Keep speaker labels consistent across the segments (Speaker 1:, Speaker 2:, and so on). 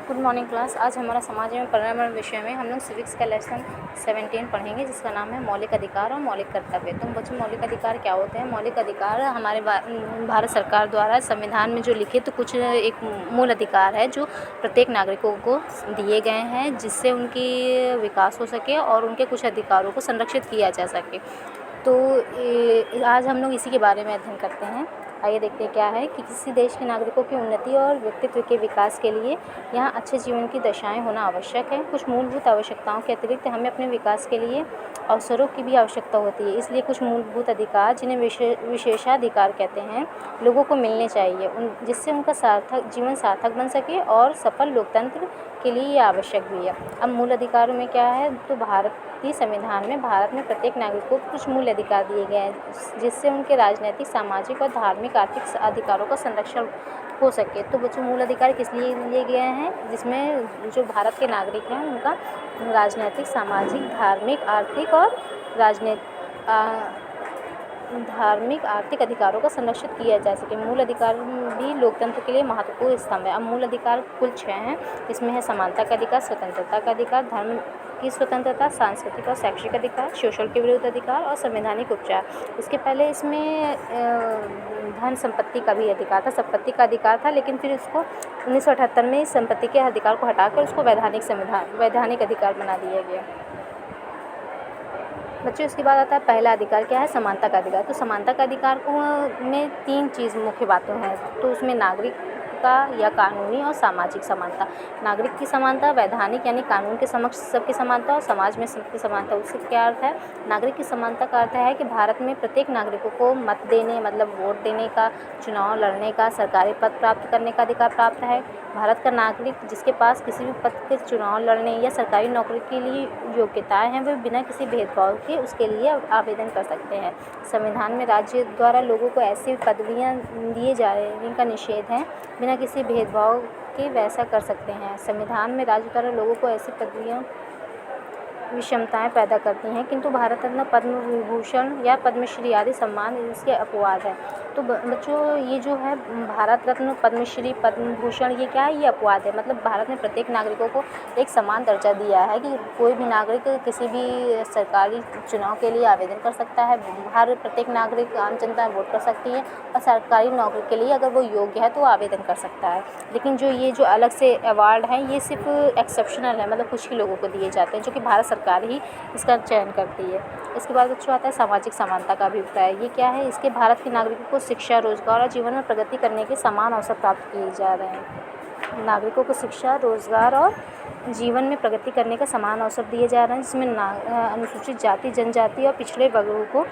Speaker 1: Good morning class. आज हमारा समाज में पर्यावरण विषय में हम लोग सिविक्स का लेसन 17 पढ़ेंगे, जिसका नाम है मौलिक अधिकार और मौलिक कर्तव्य। तो बच्चों, मौलिक अधिकार क्या होते हैं? मौलिक अधिकार हमारे भारत सरकार द्वारा संविधान में जो लिखित कुछ एक मूल अधिकार है जो प्रत्येक नागरिकों को दिए गए हैं, जिससे उनकी विकास हो सके और उनके कुछ अधिकारों को संरक्षित किया जा सके। तो आज हम लोग इसी के बारे में अध्ययन करते हैं। आइए देखते हैं क्या है कि किसी देश के नागरिकों की उन्नति और व्यक्तित्व के विकास के लिए यहाँ अच्छे जीवन की दशाएं होना आवश्यक है। कुछ मूलभूत आवश्यकताओं के अतिरिक्त हमें अपने विकास के लिए अवसरों की भी आवश्यकता होती है। इसलिए कुछ मूलभूत अधिकार, जिन्हें विशेषाधिकार कहते हैं, लोगों को मिलने चाहिए, जिससे उनका जीवन सार्थक बन सके और सफल लोकतंत्र के लिए ये आवश्यक भी है। अब मूल अधिकारों में क्या है? तो भारतीय संविधान में भारत में प्रत्येक नागरिक को कुछ मूल अधिकार दिए गए हैं, जिससे उनके राजनैतिक, सामाजिक और धार्मिक आर्थिक अधिकारों का संरक्षण हो सके। तो बच्चों, मूल अधिकार किस लिए लिए गए हैं? जिसमें जो भारत के नागरिक हैं उनका राजनैतिक, सामाजिक, धार्मिक आर्थिक अधिकारों का संरक्षित किया जा सके। मूल अधिकार भी लोकतंत्र के लिए महत्वपूर्ण स्तंभ है। अब मूल अधिकार कुल 6 हैं। इसमें है समानता का अधिकार, स्वतंत्रता का अधिकार, धर्म की स्वतंत्रता, सांस्कृतिक और शैक्षिक अधिकार, शोषण के विरुद्ध अधिकार और संवैधानिक उपचार। इसके पहले इसमें धन संपत्ति का भी अधिकार था, संपत्ति का अधिकार था, लेकिन फिर इसको 1978 में इस संपत्ति के अधिकार को हटाकर उसको वैधानिक अधिकार बना दिया गया। बच्चों, इसके बाद आता है पहला अधिकार। क्या है? समानता का अधिकार। तो समानता का अधिकार को में 3 चीज़ मुख्य बातें हैं। तो उसमें नागरिक का या कानूनी और सामाजिक समानता। नागरिक की समानता, वैधानिक यानी कानून के समक्ष सबकी समानता, और समाज में सबकी समानता। उससे क्या अर्थ है? नागरिक की समानता का अर्थ है कि भारत में प्रत्येक नागरिकों को मत देने, मतलब वोट देने का, चुनाव लड़ने का, सरकारी पद प्राप्त करने का अधिकार प्राप्त है। भारत का नागरिक जिसके पास किसी भी पद के चुनाव लड़ने या सरकारी नौकरी के लिए योग्यताएं हैं, वे बिना किसी भेदभाव के उसके लिए आवेदन कर सकते हैं। संविधान में राज्य द्वारा लोगों को ऐसी पदवियां दिए जाने का निषेध है, बिना किसी भेदभाव के वैसा कर सकते हैं। संविधान में राज्य द्वारा लोगों को ऐसी पदवियां विषमताएं पैदा करती हैं, किंतु भारत रत्न, पद्म विभूषण या पद्मश्री आदि सम्मान इसके अपवाद है। तो बच्चों, ये जो है भारत रत्न, पद्मश्री, पद्म भूषण, ये क्या है? ये अपवाद है। मतलब भारत ने प्रत्येक नागरिकों को एक समान दर्जा दिया है कि कोई भी नागरिक किसी भी सरकारी चुनाव के लिए आवेदन कर सकता है। हर प्रत्येक नागरिक, आम जनता वोट कर सकती है, और सरकारी नौकरी के लिए अगर वो योग्य है तो आवेदन कर सकता है। लेकिन ये जो अलग से अवार्ड हैं, ये सिर्फ एक्सेप्शनल है, मतलब कुछ ही लोगों को दिए जाते हैं, जो कि भारत सरकार ही इसका चयन करती है। इसके बाद बच्चों आता है सामाजिक समानता का अभिप्राय। ये क्या है? इसके भारत के नागरिकों को शिक्षा, रोजगार और जीवन में प्रगति करने के समान अवसर प्राप्त किए जा रहे हैं। नागरिकों को शिक्षा, रोजगार और जीवन में प्रगति करने का समान अवसर दिए जा रहे हैं, जिसमें अनुसूचित जाति, जनजाति और पिछड़े वर्गों को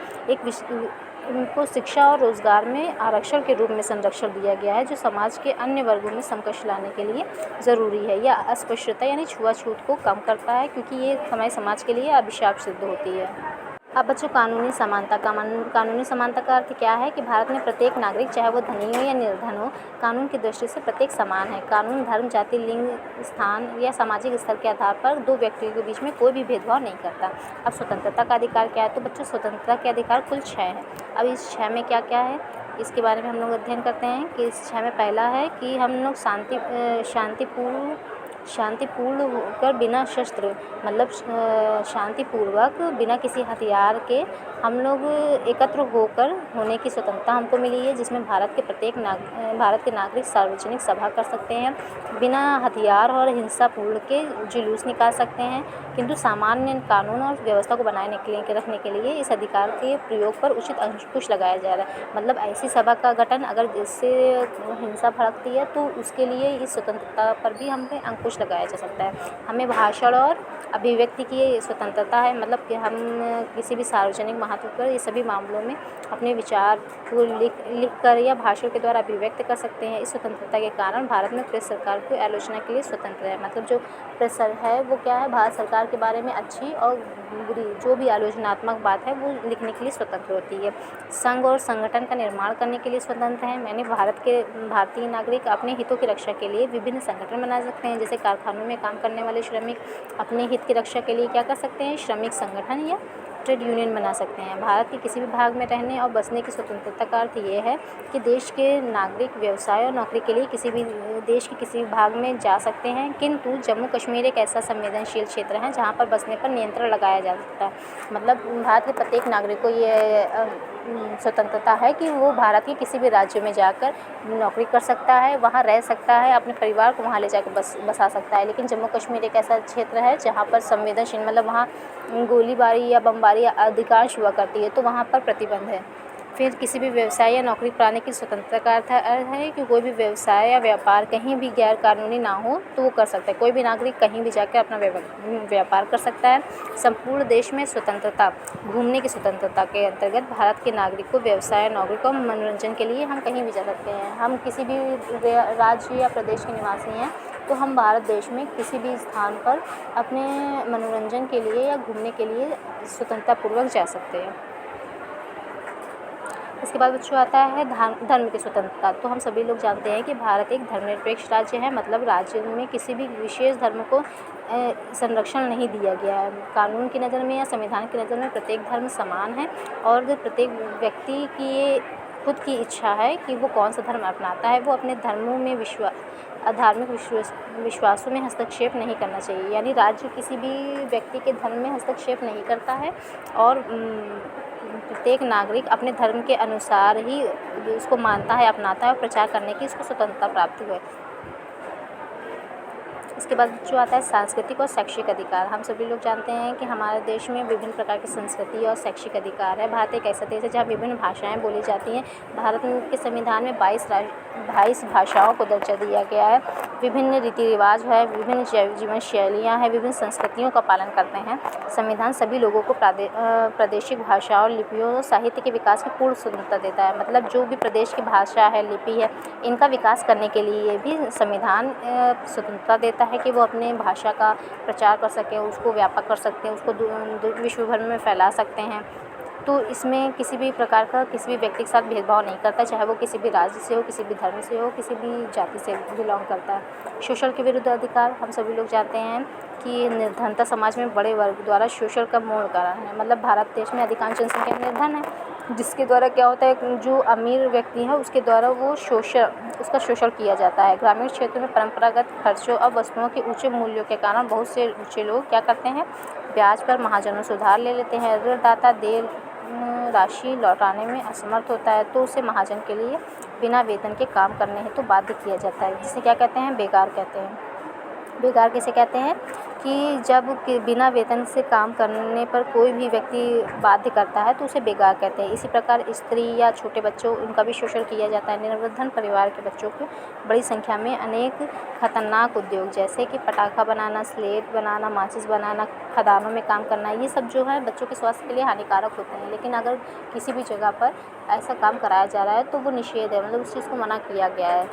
Speaker 1: उनको शिक्षा और रोजगार में आरक्षण के रूप में संरक्षण दिया गया है, जो समाज के अन्य वर्गों में समकक्ष लाने के लिए ज़रूरी है। यह अस्पृश्यता यानी छुआछूत को कम करता है, क्योंकि ये हमारे समाज के लिए अभिशाप सिद्ध होती है। अब बच्चों, कानूनी समानता का अर्थ क्या है? कि भारत में प्रत्येक नागरिक, चाहे वो धनी हो या निर्धन हो, कानून की दृष्टि से प्रत्येक समान है। कानून धर्म, जाति, लिंग, स्थान या सामाजिक स्तर के आधार पर दो व्यक्तियों के बीच में कोई भी भेदभाव नहीं करता। अब स्वतंत्रता का अधिकार क्या है? तो बच्चों, स्वतंत्रता के अधिकार कुल 6 हैं। अब इस 6 में क्या क्या है, इसके बारे में हम लोग अध्ययन करते हैं। कि इस 6 में पहला है कि हम लोग शांतिपूर्ण होकर, बिना शस्त्र, मतलब शांतिपूर्वक, बिना किसी हथियार के हम लोग एकत्र होकर होने की स्वतंत्रता हमको मिली है, जिसमें भारत के नागरिक सार्वजनिक सभा कर सकते हैं, बिना हथियार और हिंसापूर्ण के जुलूस निकाल सकते हैं, किंतु सामान्य कानून और व्यवस्था को रखने के लिए इस अधिकार के प्रयोग पर उचित अंकुश लगाया जा रहा है। मतलब ऐसी सभा का गठन अगर जिससे हिंसा भड़कती है, तो उसके लिए इस स्वतंत्रता पर भी हमें अंकुश लगाया जा सकता है। हमें भाषण और अभिव्यक्ति की स्वतंत्रता है, मतलब कि हम किसी भी सार्वजनिक महत्व पर ये सभी मामलों में अपने विचार को लिख कर या भाषण के द्वारा अभिव्यक्त कर सकते हैं। इस स्वतंत्रता के कारण भारत में प्रेस सरकार की आलोचना के लिए स्वतंत्र है। मतलब जो प्रेस है वो क्या है? भारत सरकार के बारे में अच्छी और बुरी जो भी आलोचनात्मक बात है वो लिखने के लिए स्वतंत्र होती है। संघ और संगठन का निर्माण करने के लिए स्वतंत्र है। भारतीय नागरिक अपने हितों की रक्षा के लिए विभिन्न संगठन बना सकते हैं। जैसे कारखानों में काम करने वाले श्रमिक अपने हित की रक्षा के लिए क्या कर सकते हैं? श्रमिक संगठन या ट्रेड यूनियन बना सकते हैं। भारत के किसी भी भाग में रहने और बसने की स्वतंत्रता का अर्थ ये है कि देश के नागरिक व्यवसाय और नौकरी के लिए किसी भी देश के किसी भी भाग में जा सकते हैं, किंतु जम्मू कश्मीर एक ऐसा संवेदनशील क्षेत्र है जहाँ पर बसने पर नियंत्रण लगाया जा सकता है। मतलब भारत के प्रत्येक नागरिक को ये स्वतंत्रता है कि वो भारत के किसी भी राज्य में जाकर नौकरी कर सकता है, वहाँ रह सकता है, अपने परिवार को वहाँ ले जाकर बसा सकता है। लेकिन जम्मू कश्मीर एक ऐसा क्षेत्र है जहाँ पर संवेदनशील मतलब वहाँ गोलीबारी या बमबारी अधिकांश हुआ करती है, तो वहाँ पर प्रतिबंध है। फिर किसी भी व्यवसाय या नौकरी पाने की स्वतंत्रता का अर्थ है कि कोई भी व्यवसाय या व्यापार कहीं भी गैर कानूनी ना हो तो वो कर सकता है। कोई भी नागरिक कहीं भी जाकर अपना व्यापार कर सकता है। संपूर्ण देश में स्वतंत्रता, घूमने की स्वतंत्रता के अंतर्गत भारत के नागरिक को व्यवसाय, नौकरी को मनोरंजन के लिए हम कहीं भी जा सकते हैं। हम किसी भी राज्य या प्रदेश के निवासी हैं तो हम भारत देश में किसी भी स्थान पर अपने मनोरंजन के लिए या घूमने के लिए स्वतंत्रतापूर्वक जा सकते हैं। इसके बाद बच्चों आता है धर्म की स्वतंत्रता। तो हम सभी लोग जानते हैं कि भारत एक धर्मनिरपेक्ष राज्य है, मतलब राज्य में किसी भी विशेष धर्म को संरक्षण नहीं दिया गया है। कानून की नज़र में या संविधान की नज़र में प्रत्येक धर्म समान है और प्रत्येक व्यक्ति की ये खुद की इच्छा है कि वो कौन सा धर्म अपनाता है। वो अपने धर्मों में धार्मिक विश्वासों में हस्तक्षेप नहीं करना चाहिए, यानी राज्य किसी भी व्यक्ति के धर्म में हस्तक्षेप नहीं करता है और प्रत्येक नागरिक अपने धर्म के अनुसार ही उसको मानता है, अपनाता है और प्रचार करने की इसको स्वतंत्रता प्राप्त हुई है। इसके बाद जो आता है सांस्कृतिक और शैक्षिक अधिकार। हम सभी लोग जानते हैं कि हमारे देश में विभिन्न प्रकार की संस्कृति और शैक्षिक अधिकार है। भारत एक ऐसा देश है जहाँ विभिन्न भाषाएं बोली जाती हैं। भारत के संविधान में 22 भाषाओं को दर्जा दिया गया है। विभिन्न रीति रिवाज है, विभिन्न जीवन शैलियाँ हैं, विभिन्न संस्कृतियों का पालन करते हैं। संविधान सभी लोगों को प्रादेशिक भाषाओं, लिपियों और साहित्य के विकास की पूर्ण स्वतंत्रता देता है। मतलब जो भी प्रदेश की भाषा है, लिपि है, इनका विकास करने के लिए भी संविधान स्वतंत्रता देता है कि वो अपने भाषा का प्रचार कर सकें, उसको व्यापक कर सकते हैं, उसको विश्व भर में फैला सकते हैं। तो इसमें किसी भी प्रकार का किसी भी व्यक्ति के साथ भेदभाव नहीं करता, चाहे वो किसी भी राज्य से हो, किसी भी धर्म से हो, किसी भी जाति से बिलोंग करता है। शोषण के विरुद्ध अधिकार। हम सभी लोग जानते हैं कि निर्धनता समाज में बड़े वर्ग द्वारा शोषण का मूल कारण है। मतलब भारत देश में अधिकांश जनसंख्या निर्धन है, जिसके द्वारा क्या होता है, जो अमीर व्यक्ति है उसके द्वारा उसका शोषण किया जाता है। ग्रामीण क्षेत्र में परंपरागत खर्चों और वस्तुओं के ऊंचे मूल्यों के कारण बहुत से ऊंचे लोग क्या करते हैं, ब्याज पर महाजनों से उधार ले लेते हैं। ऋणदाता देय राशि लौटाने में असमर्थ होता है तो उसे महाजन के लिए बिना वेतन के काम करने हेतु बाध्य किया जाता है, जिसे क्या कहते हैं, बेगार कहते हैं। बेगार किसे कहते हैं कि जब बिना वेतन से काम करने पर कोई भी व्यक्ति बाध्य करता है तो उसे बेगार कहते हैं। इसी प्रकार स्त्री या छोटे बच्चों, उनका भी शोषण किया जाता है। निर्धन परिवार के बच्चों को बड़ी संख्या में अनेक खतरनाक उद्योग जैसे कि पटाखा बनाना, स्लेट बनाना, माचिस बनाना, खदानों में काम करना, ये सब जो है बच्चों के स्वास्थ्य के लिए हानिकारक होते हैं। लेकिन अगर किसी भी जगह पर ऐसा काम कराया जा रहा है तो वो निषेध है, मतलब उस चीज़ को मना किया गया है,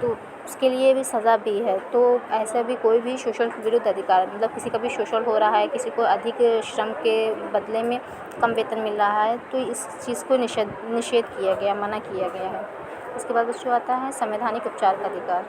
Speaker 1: तो उसके लिए भी सज़ा भी है। तो ऐसा भी कोई भी शोषण के विरुद्ध अधिकार, मतलब किसी का भी शोषण हो रहा है, किसी को अधिक श्रम के बदले में कम वेतन मिल रहा है, तो इस चीज़ को निषेध किया गया, मना किया गया है। इसके बाद जो आता है संवैधानिक उपचार का अधिकार।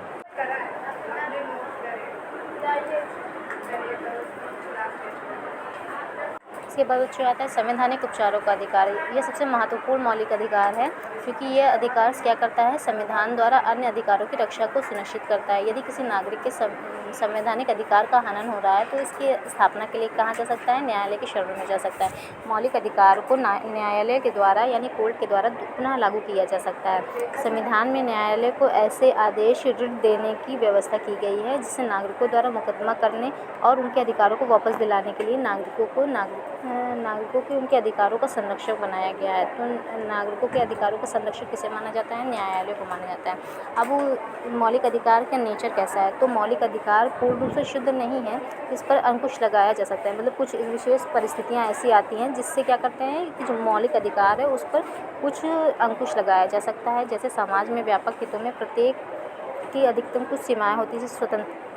Speaker 1: इसके बाद जो आता है संवैधानिक उपचारों का अधिकार। यह सबसे महत्वपूर्ण मौलिक अधिकार है क्योंकि यह अधिकार क्या करता है, संविधान द्वारा अन्य अधिकारों की रक्षा को सुनिश्चित करता है। यदि किसी नागरिक के संवैधानिक अधिकार का हनन हो रहा है तो इसकी स्थापना के लिए कहाँ जा सकता है, न्यायालय के शरण में जा सकता है। मौलिक अधिकार को न्यायालय के द्वारा यानी कोर्ट के द्वारा पुनः लागू किया जा सकता है। संविधान में न्यायालय को ऐसे आदेश रिट देने की व्यवस्था की गई है जिससे नागरिकों द्वारा मुकदमा करने और उनके अधिकारों को वापस दिलाने के लिए नागरिकों के उनके अधिकारों का संरक्षक बनाया गया है। तो नागरिकों के अधिकारों का संरक्षक किसे माना जाता है, न्यायालय को माना जाता है। अब मौलिक अधिकार का नेचर कैसा है, तो मौलिक अधिकार पूर्ण रूप से शुद्ध नहीं है, इस पर अंकुश लगाया जा सकता है। मतलब कुछ विशेष परिस्थितियाँ ऐसी आती हैं जिससे क्या करते हैं कि जो मौलिक अधिकार है उस पर कुछ अंकुश लगाया जा सकता है। जैसे समाज में व्यापक हितों में प्रत्येक की अधिकतम कुछ सीमाएं होती हैं, जैसे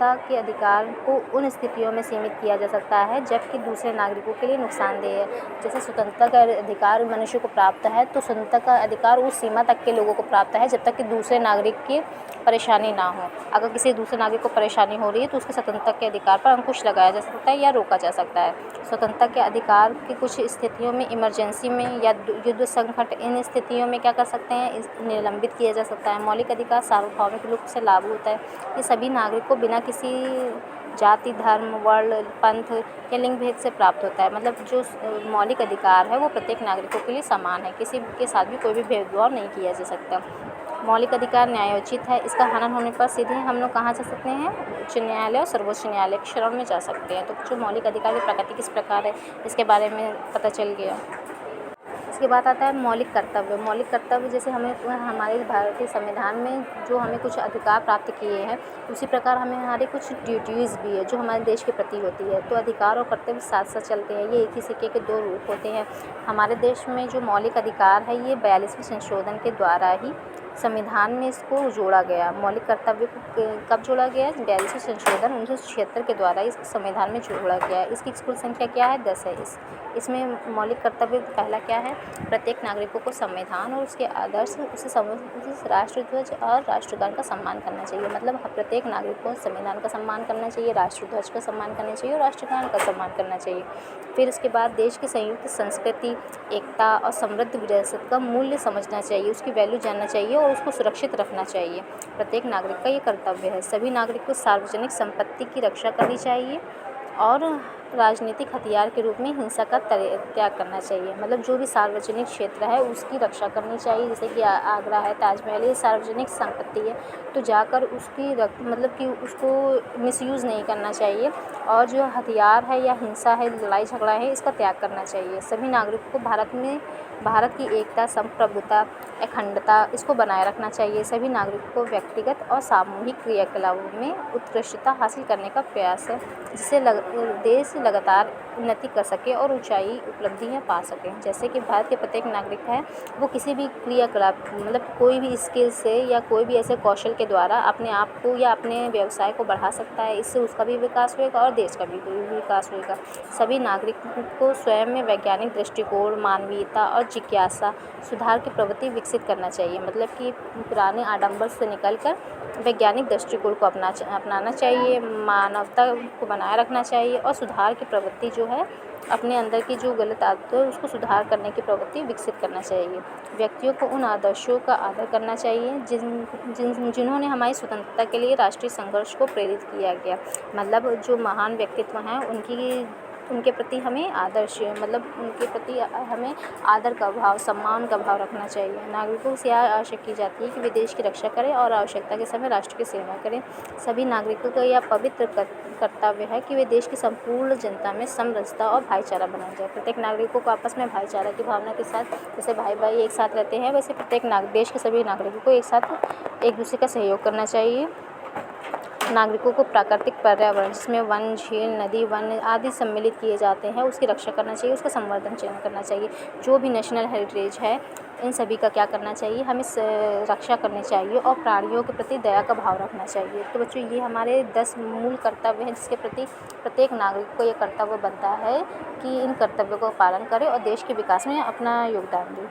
Speaker 1: समानता के अधिकार को उन स्थितियों में सीमित किया जा सकता है जबकि दूसरे नागरिकों के लिए नुकसानदेह है। जैसे स्वतंत्रता का अधिकार मनुष्य को प्राप्त है, तो स्वतंत्रता का अधिकार उस सीमा तक के लोगों को प्राप्त है जब तक कि दूसरे नागरिक की परेशानी ना हो। अगर किसी दूसरे नागरिक को परेशानी हो रही है तो उसके स्वतंत्रता के अधिकार पर अंकुश लगाया जा सकता है या रोका जा सकता है। स्वतंत्रता के अधिकार की कुछ स्थितियों में, इमरजेंसी में या युद्ध संकट, इन स्थितियों में क्या कर सकते हैं, निलंबित किया जा सकता है। मौलिक अधिकार सार्वभौमिक रूप से लागू होता है। ये सभी नागरिक को बिना किसी जाति, धर्म, वर्ण, पंथ या लिंग भेद से प्राप्त होता है। मतलब जो मौलिक अधिकार है वो प्रत्येक नागरिकों के लिए समान है, किसी के साथ भी कोई भी भेदभाव नहीं किया जा सकता। मौलिक अधिकार न्यायोचित है, इसका हनन होने पर सीधे हम लोग कहाँ जा सकते हैं, उच्च न्यायालय और सर्वोच्च न्यायालय के शरण में जा सकते हैं। तो जो मौलिक अधिकार की प्रकृति किस प्रकार है इसके बारे में पता चल गया। इसके बाद आता है मौलिक कर्तव्य। मौलिक कर्तव्य जैसे हमें हमारे भारतीय संविधान में जो हमें कुछ अधिकार प्राप्त किए हैं, उसी प्रकार हमें हमारे कुछ ड्यूटीज़ भी है जो हमारे देश के प्रति होती है। तो अधिकार और कर्तव्य साथ साथ चलते हैं, ये एक ही सिक्के के दो रूप होते हैं। हमारे देश में जो मौलिक अधिकार है ये 42वें संशोधन के द्वारा ही संविधान में इसको जोड़ा गया। मौलिक कर्तव्य को कब जोड़ा गया, 42वें संशोधन 1976 के द्वारा इस संविधान में जोड़ा गया। इसकी कुल संख्या क्या है, 10 है। इसमें मौलिक कर्तव्य पहला क्या है, प्रत्येक नागरिकों को संविधान और उसके आदर्श, उसे राष्ट्रध्वज और राष्ट्रगान का सम्मान करना चाहिए। मतलब प्रत्येक नागरिक को संविधान का सम्मान करना चाहिए, राष्ट्रध्वज का सम्मान करना चाहिए और राष्ट्रगान का सम्मान करना चाहिए। फिर उसके बाद देश की संयुक्त संस्कृति, एकता और समृद्ध विरासत का मूल्य समझना चाहिए, उसकी वैल्यू जानना चाहिए और उसको सुरक्षित रखना चाहिए। प्रत्येक नागरिक का ये कर्तव्य है। सभी नागरिक को सार्वजनिक संपत्ति की रक्षा करनी चाहिए और राजनीतिक हथियार के रूप में हिंसा का त्याग करना चाहिए। मतलब जो भी सार्वजनिक क्षेत्र है उसकी रक्षा करनी चाहिए। जैसे कि आगरा है, ताजमहल, ये सार्वजनिक संपत्ति है, तो जाकर उसकी मतलब कि उसको मिसयूज़ नहीं करना चाहिए। और जो हथियार है या हिंसा है, लड़ाई झगड़ा है, इसका त्याग करना चाहिए। सभी नागरिकों को भारत की एकता, संप्रभुता, अखंडता इसको बनाए रखना चाहिए। सभी नागरिकों को व्यक्तिगत और सामूहिक क्रियाकलापों में उत्कृष्टता हासिल करने का प्रयास है, जिससे देश लगातार उन्नति कर सके और ऊंचाई उपलब्धियां पा सके। जैसे कि भारत के प्रत्येक नागरिक है वो किसी भी क्रियाकलाप, मतलब कोई भी स्किल से या कोई भी ऐसे कौशल के द्वारा अपने आप को या अपने व्यवसाय को बढ़ा सकता है। इससे उसका भी विकास होगा और देश का भी विकास होगा। सभी नागरिकों को स्वयं में वैज्ञानिक दृष्टिकोण, मानवीयता और जिज्ञासा, सुधार की प्रवृत्ति विकसित करना चाहिए। मतलब कि पुराने आडंबर से निकलकर वैज्ञानिक दृष्टिकोण को अपनाना चाहिए, मानवता को बनाए रखना चाहिए और सुधार की प्रवृत्ति जो है, अपने अंदर की जो गलत आदत है उसको सुधार करने की प्रवृत्ति विकसित करना चाहिए। व्यक्तियों को उन आदर्शों का आदर करना चाहिए जिन्होंने हमारी स्वतंत्रता के लिए राष्ट्रीय संघर्ष को प्रेरित किया गया। मतलब जो महान व्यक्तित्व हैं उनके प्रति हमें उनके प्रति हमें आदर का भाव, सम्मान का भाव रखना चाहिए। नागरिकों से यह आशा की जाती है कि वे देश की रक्षा करें और आवश्यकता के समय राष्ट्र की सेवा करें। सभी नागरिकों का यह पवित्र कर्तव्य है कि वे देश की संपूर्ण जनता में समरसता और भाईचारा बनाए जाए। प्रत्येक नागरिकों को आपस में भाईचारा की भावना के साथ, जैसे भाई भाई एक साथ रहते हैं, वैसे देश के सभी नागरिकों को एक साथ एक दूसरे का सहयोग करना चाहिए। नागरिकों को प्राकृतिक पर्यावरण जिसमें वन, झील, नदी, वन आदि सम्मिलित किए जाते हैं उसकी रक्षा करना चाहिए, उसका संवर्धन करना चाहिए। जो भी नेशनल हेरिटेज है इन सभी का क्या करना चाहिए, हमें रक्षा करनी चाहिए और प्राणियों के प्रति दया का भाव रखना चाहिए। तो बच्चों ये हमारे 10 मूल कर्तव्य हैं जिसके प्रति प्रत्येक नागरिक को ये कर्तव्य बनता है कि इन कर्तव्यों का पालन करें और देश के विकास में अपना योगदान दें।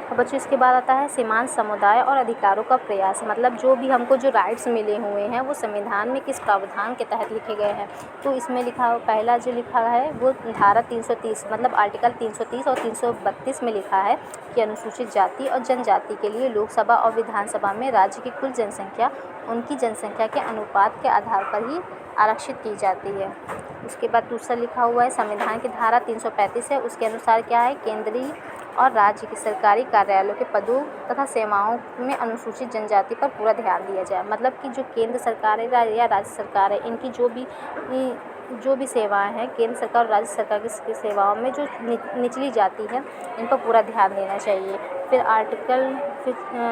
Speaker 1: बच्चों इसके बाद आता है सीमांत समुदाय और अधिकारों का प्रयास। मतलब जो भी हमको जो राइट्स मिले हुए हैं वो संविधान में किस प्रावधान के तहत लिखे गए हैं। तो इसमें पहला जो लिखा है वो धारा 330 मतलब आर्टिकल 330 और 332 में लिखा है कि अनुसूचित जाति और जनजाति के लिए लोकसभा और विधानसभा में राज्य की कुल जनसंख्या उनकी जनसंख्या के अनुपात के आधार पर ही आरक्षित की जाती है। उसके बाद दूसरा लिखा हुआ है संविधान की धारा 335 है, उसके अनुसार क्या है, केंद्रीय और राज्य के सरकारी कार्यालयों के पदों तथा सेवाओं में अनुसूचित जनजाति पर पूरा ध्यान दिया जाए। मतलब कि जो केंद्र सरकार है या राज्य सरकार है, इनकी जो भी सेवाएं हैं, केंद्र सरकार और राज्य सरकार की सेवाओं में जो निचली जाति है इन पर पूरा ध्यान देना चाहिए। फिर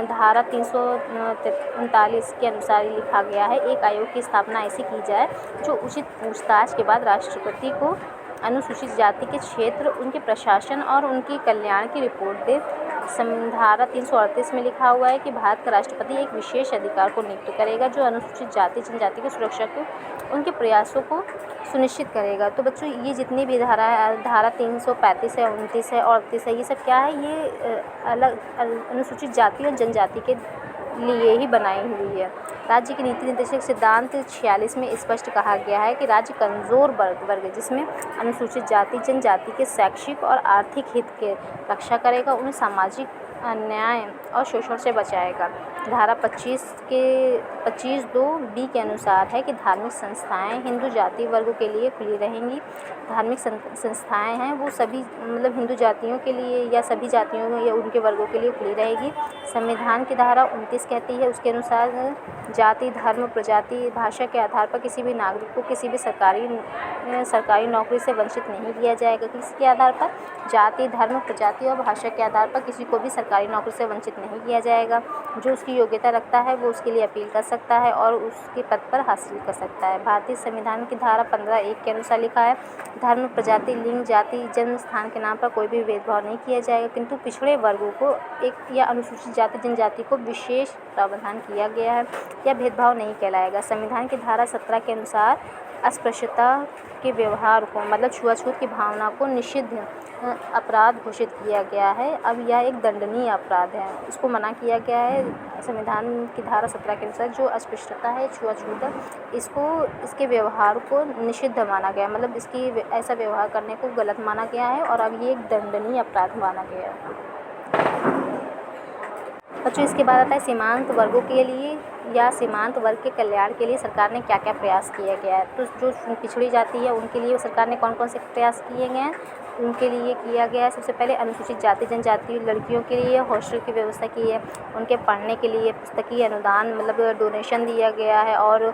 Speaker 1: धारा 339 के अनुसार लिखा गया है एक आयोग की स्थापना ऐसी की जाए जो उचित पूछताछ के बाद राष्ट्रपति को अनुसूचित जाति के क्षेत्र, उनके प्रशासन और उनके कल्याण की रिपोर्ट दे। धारा 338 में लिखा हुआ है कि भारत का राष्ट्रपति एक विशेष अधिकार को नियुक्त करेगा जो अनुसूचित जाति जनजाति की सुरक्षा को उनके प्रयासों को सुनिश्चित करेगा। तो बच्चों, ये जितनी भी धारा 335 है, 29 है और 38 है, ये सब क्या है? ये अलग अनुसूचित जाति और जनजाति के लिए ही बनाई हुई है। राज्य की नीति निर्देशक सिद्धांत 46 में स्पष्ट कहा गया है कि राज्य कमज़ोर वर्ग जिसमें अनुसूचित जाति जनजाति के शैक्षिक और आर्थिक हित के रक्षा करेगा, उन्हें सामाजिक अन्याय और शोषण से बचाएगा। धारा 25(2)(b) के अनुसार है कि धार्मिक संस्थाएं हिंदू जाति वर्गों के लिए खुली रहेंगी। धार्मिक संस्थाएं हैं वो सभी मतलब हिंदू जातियों के लिए या सभी जातियों या उनके वर्गों के लिए खुली रहेगी। संविधान की धारा 29 कहती है, उसके अनुसार जाति, धर्म, प्रजाति, भाषा के आधार पर किसी भी नागरिक को किसी भी सरकारी नौकरी से वंचित नहीं किया जाएगा। किसके आधार पर? जाति, धर्म, प्रजाति और भाषा के आधार पर किसी को भी सरकारी नौकरी से वंचित नहीं किया जाएगा। जो उसकी योग्यता रखता है वो उसके लिए अपील कर सकता है और उसके पद पर हासिल कर सकता है। भारतीय संविधान की धारा 15(1) के अनुसार लिखा है, धर्म, प्रजाति, लिंग, जाति, जन्म स्थान के नाम पर कोई भी भेदभाव नहीं किया जाएगा, किंतु पिछड़े वर्गों को एक या अनुसूचित जाति जनजाति को विशेष प्रावधान किया गया है। यह भेदभाव नहीं कहलाएगा। संविधान की धारा 17 के अनुसार अस्पृश्यता के व्यवहार को मतलब छुआछूत की भावना को निषिद्ध अपराध घोषित किया गया है। अब यह एक दंडनीय अपराध है, इसको मना किया गया है। संविधान की धारा 17 के अनुसार जो अस्पृश्यता है, छुआछूत है, इसके व्यवहार को निषिद्ध माना गया, मतलब इसकी ऐसा व्यवहार करने को गलत माना गया है और अब ये एक दंडनीय अपराध माना गया है। बच्चों, इसके बाद आता है सीमांत वर्गों के लिए या सीमांत वर्ग के कल्याण के लिए सरकार ने क्या क्या प्रयास किया गया है। तो जो पिछड़ी जाति है उनके लिए सरकार ने कौन कौन से प्रयास किए गए हैं, उनके लिए किया गया है। सबसे पहले अनुसूचित जाति जनजाति लड़कियों के लिए हॉस्टल की व्यवस्था की है, उनके पढ़ने के लिए पुस्तकीय अनुदान मतलब डोनेशन दिया गया है और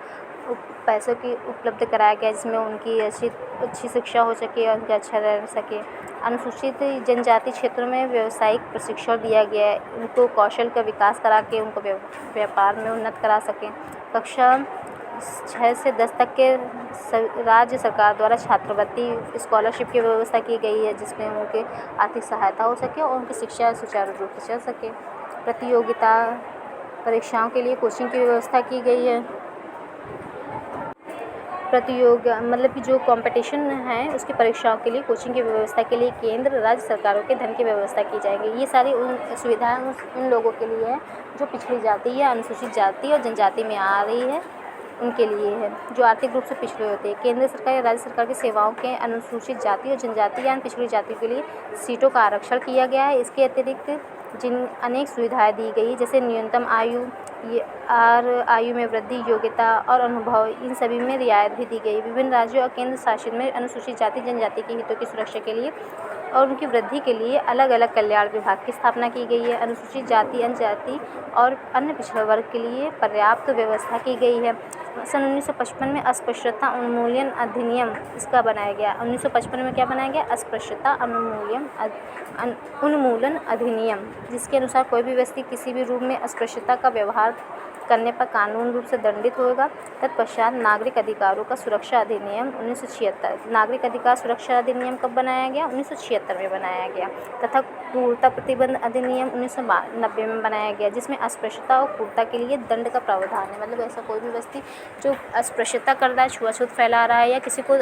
Speaker 1: पैसों की उपलब्ध कराया गया जिसमें उनकी अच्छी शिक्षा हो सके और उनका अच्छा रह सके। अनुसूचित जनजाति क्षेत्रों में व्यावसायिक प्रशिक्षण दिया गया है, उनको कौशल का विकास करा के उनको व्यापार में उन्नत करा सकें। कक्षा 6 से 10 तक के राज्य सरकार द्वारा छात्रवृत्ति स्कॉलरशिप की व्यवस्था की गई है जिसमें उनके आर्थिक सहायता हो सके और उनकी शिक्षा सुचारू रूप से चल सके। प्रतियोगिता परीक्षाओं के लिए कोचिंग की व्यवस्था की गई है। मतलब कि जो कंपटीशन है उसकी परीक्षाओं के लिए कोचिंग की व्यवस्था के लिए केंद्र राज्य सरकारों के धन की व्यवस्था की जाएगी। ये सारी सुविधाएं उन लोगों के लिए है जो पिछड़ी जाति या अनुसूचित जाति और जनजाति में आ रही है, उनके लिए है जो आर्थिक रूप से पिछड़े होते हैं। केंद्र सरकार या राज्य सरकार की सेवाओं के अनुसूचित जाति और जनजाति या पिछड़ी जाति के लिए सीटों का आरक्षण किया गया है। इसके अतिरिक्त जिन अनेक सुविधाएं दी गई जैसे न्यूनतम आयु में वृद्धि, योग्यता और अनुभव, इन सभी में रियायत भी दी गई। विभिन्न राज्यों और केंद्र शासित में अनुसूचित जाति जनजाति के हितों की सुरक्षा के लिए और उनकी वृद्धि के लिए अलग अलग कल्याण विभाग की स्थापना की गई है। अनुसूचित जाति, जनजाति और अन्य पिछड़े वर्ग के लिए पर्याप्त व्यवस्था की गई है। सन 1955 में अस्पृश्यता उन्मूलन अधिनियम इसका बनाया गया। 1955 में क्या बनाया गया? अस्पृश्यता उन्मूलन अधिनियम, जिसके अनुसार कोई भी व्यक्ति किसी भी रूप में अस्पृश्यता का व्यवहार करने पर कानून रूप से दंडित होगा। तत्पश्चात नागरिक अधिकारों का सुरक्षा अधिनियम 1976, नागरिक अधिकार सुरक्षा अधिनियम कब बनाया गया? 1976 में बनाया गया। तथा क्रूरता प्रतिबंध अधिनियम 1990 में बनाया गया जिसमें अस्पृश्यता और क्रूरता के लिए दंड का प्रावधान है। मतलब ऐसा कोई भी व्यक्ति जो अस्पृश्यता कर रहा है, छुआछूत फैला रहा है या किसी को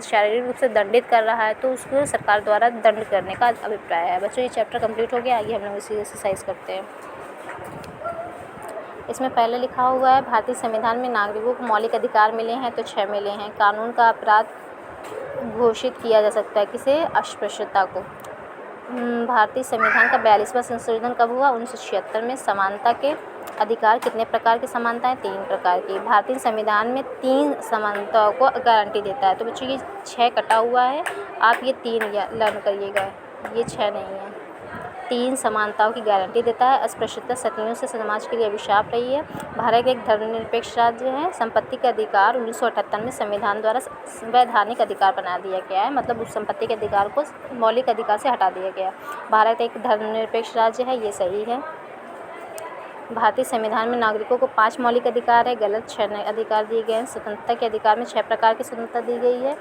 Speaker 1: शारीरिक रूप से दंडित कर रहा है तो उसको सरकार द्वारा दंड करने का अभिप्राय है। बच्चों, ये चैप्टर कंप्लीट हो गया। आगे हम लोग इसी एक्सरसाइज करते हैं। इसमें पहले लिखा हुआ है भारतीय संविधान में नागरिकों को मौलिक अधिकार मिले हैं तो 6 मिले हैं। कानून का अपराध घोषित किया जा सकता है किसे? अस्पृश्यता को। भारतीय संविधान का 42वां संशोधन कब हुआ? 1976 में। समानता के अधिकार कितने प्रकार की समानता है? 3 प्रकार की। भारतीय संविधान में 3 समानताओं को गारंटी देता है। तो बच्चों ये 6 कटा हुआ है, आप ये 3 लर्न करिएगा, ये 6 नहीं है। 3 समानताओं की गारंटी देता है। अस्पृश्यता सदियों से समाज के लिए अभिशाप रही है। भारत एक धर्मनिरपेक्ष राज्य है। संपत्ति का अधिकार 1978 में संविधान द्वारा वैधानिक अधिकार बना दिया गया है, मतलब उस संपत्ति के अधिकार को मौलिक अधिकार से हटा दिया गया। भारत एक धर्मनिरपेक्ष राज्य है, ये सही है। भारतीय संविधान में नागरिकों को 5 मौलिक अधिकार है, गलत। 6 अधिकार दिए गए हैं। स्वतंत्रता के अधिकार में 6 प्रकार की स्वतंत्रता दी गई है।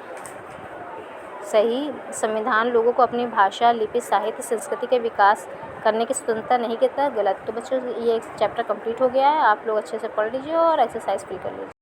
Speaker 1: सही। संविधान लोगों को अपनी भाषा, लिपि, साहित्य, संस्कृति के विकास करने की स्वतंत्रता नहीं देता, गलत। तो बच्चों ये एक चैप्टर कंप्लीट हो गया है, आप लोग अच्छे से पढ़ लीजिए और एक्सरसाइज भी कर लीजिए।